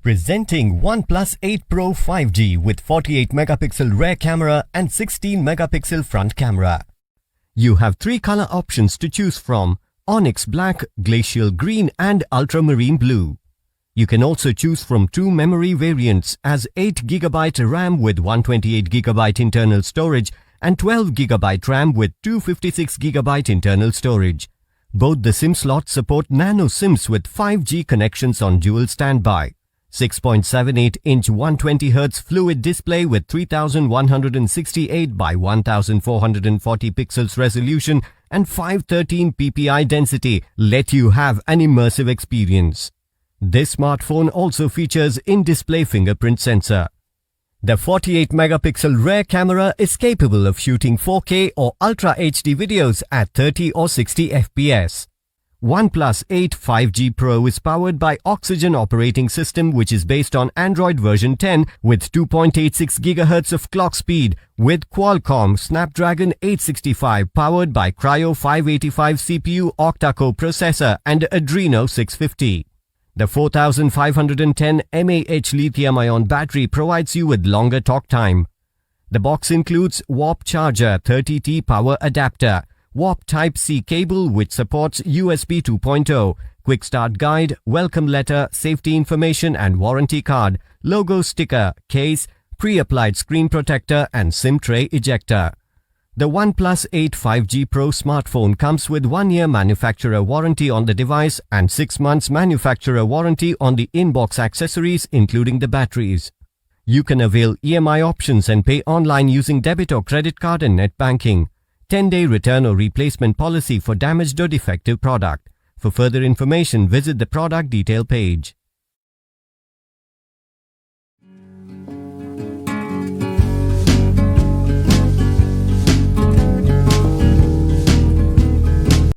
Presenting OnePlus 8 Pro 5G with 48 megapixel rear camera and 16 megapixel front camera. You have three color options to choose from: Onyx Black, Glacial Green and Ultramarine Blue. You can also choose from two memory variants as 8GB RAM with 128GB internal storage and 12GB RAM with 256GB internal storage. Both the SIM slots support nano SIMs with 5G connections on dual standby. 6.78-inch 120Hz fluid display with 3168 by 1440 pixels resolution and 513 ppi density let you have an immersive experience. This smartphone also features in-display fingerprint sensor. The 48 megapixel rear camera is capable of shooting 4K or Ultra HD videos at 30 or 60 FPS. OnePlus 8 5G Pro is powered by Oxygen operating system, which is based on Android version 10 with 2.86 GHz of clock speed with Qualcomm Snapdragon 865 powered by Kryo 585 CPU octa-core processor and Adreno 650. The 4510 mAh lithium-ion battery provides you with longer talk time. The box includes Warp Charger 30T power adapter, Warp Type-C cable which supports USB 2.0, Quick Start Guide, Welcome Letter, Safety Information and Warranty Card, Logo Sticker, Case, Pre-applied Screen Protector and SIM Tray Ejector. The OnePlus 8 5G Pro smartphone comes with 1-year manufacturer warranty on the device and 6 months manufacturer warranty on the in-box accessories including the batteries. You can avail EMI options and pay online using debit or credit card and net banking. 10-day return or replacement policy for damaged or defective product. For further information, visit the product detail page.